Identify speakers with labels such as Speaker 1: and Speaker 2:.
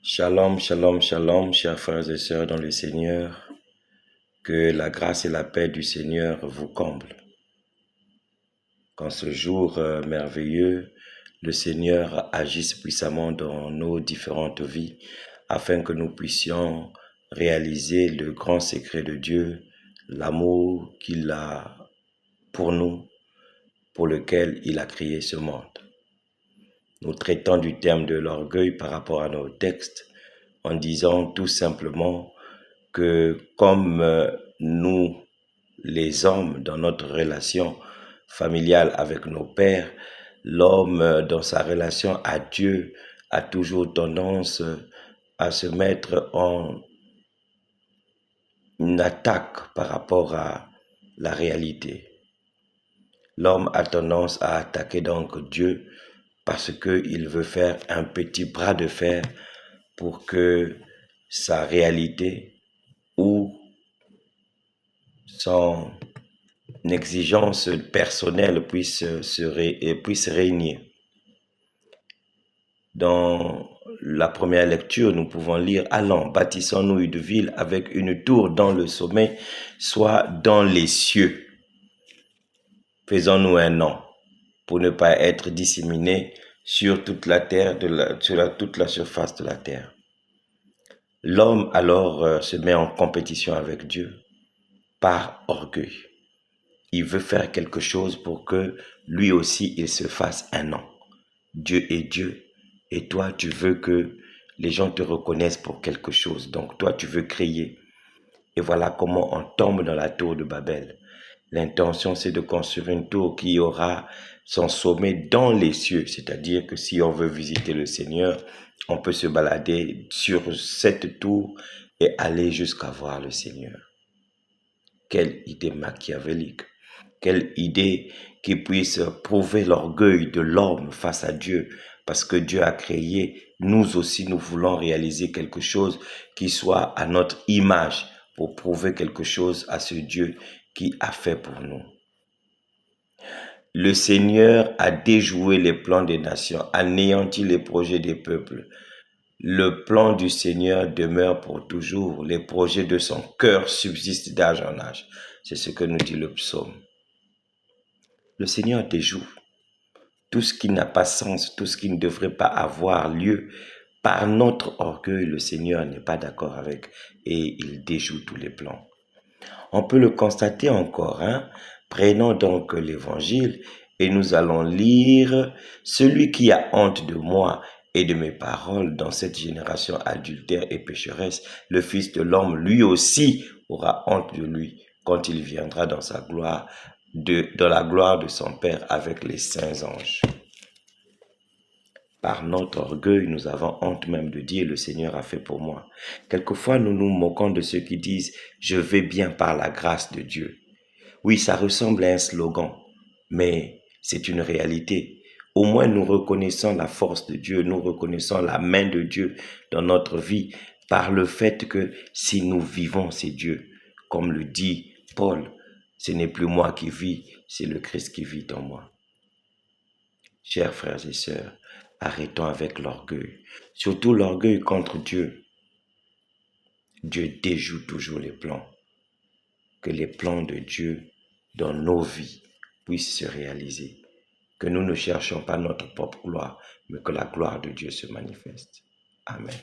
Speaker 1: Shalom, shalom, shalom, chers frères et sœurs dans le Seigneur. Que la grâce et la paix du Seigneur vous comblent. Qu'en ce jour merveilleux, le Seigneur agisse puissamment dans nos différentes vies afin que nous puissions réaliser le grand secret de Dieu, l'amour qu'il a pour nous, pour lequel il a créé ce monde. Nous traitons du thème de l'orgueil par rapport à nos textes en disant tout simplement que comme nous, les hommes, dans notre relation familiale avec nos pères, l'homme, dans sa relation à Dieu, a toujours tendance à se mettre en une attaque par rapport à la réalité. L'homme a tendance à attaquer donc Dieu parce qu'il veut faire un petit bras de fer pour que sa réalité ou son exigence personnelle puisse régner. Dans la première lecture, nous pouvons lire « Allons, bâtissons-nous une ville avec une tour dans le sommet, soit dans les cieux. Faisons-nous un nom pour ne pas être disséminés sur toute la terre, toute la surface de la terre. » L'homme alors se met en compétition avec Dieu par orgueil. Il veut faire quelque chose pour que lui aussi il se fasse un nom. Dieu est Dieu et toi tu veux que les gens te reconnaissent pour quelque chose. Donc toi tu veux créer. Et voilà comment on tombe dans la tour de Babel. L'intention c'est de construire une tour qui aura son sommet dans les cieux. C'est-à-dire que si on veut visiter le Seigneur, on peut se balader sur cette tour et aller jusqu'à voir le Seigneur. Quelle idée machiavélique! Quelle idée qui puisse prouver l'orgueil de l'homme face à Dieu, parce que Dieu a créé, nous aussi nous voulons réaliser quelque chose qui soit à notre image pour prouver quelque chose à ce Dieu qui a fait pour nous. Le Seigneur a déjoué les plans des nations, anéanti les projets des peuples. Le plan du Seigneur demeure pour toujours, les projets de son cœur subsistent d'âge en âge. C'est ce que nous dit le psaume. Le Seigneur déjoue tout ce qui n'a pas sens, tout ce qui ne devrait pas avoir lieu. Par notre orgueil, le Seigneur n'est pas d'accord avec et il déjoue tous les plans. On peut le constater encore. Prenons donc l'Évangile et nous allons lire « Celui qui a honte de moi et de mes paroles dans cette génération adultère et pécheresse, le Fils de l'homme, lui aussi, aura honte de lui quand il viendra dans sa gloire, dans la gloire de son Père avec les saints anges. » Par notre orgueil, nous avons honte même de dire « Le Seigneur a fait pour moi ». Quelquefois, nous nous moquons de ceux qui disent « Je vais bien par la grâce de Dieu ». Oui, ça ressemble à un slogan, mais c'est une réalité. Au moins, nous reconnaissons la force de Dieu, nous reconnaissons la main de Dieu dans notre vie par le fait que si nous vivons, c'est Dieu. Comme le dit Paul, ce n'est plus moi qui vis, c'est le Christ qui vit en moi. Chers frères et sœurs, arrêtons avec l'orgueil, surtout l'orgueil contre Dieu. Dieu déjoue toujours les plans. Que les plans de Dieu dans nos vies puissent se réaliser. Que nous ne cherchions pas notre propre gloire, mais que la gloire de Dieu se manifeste. Amen.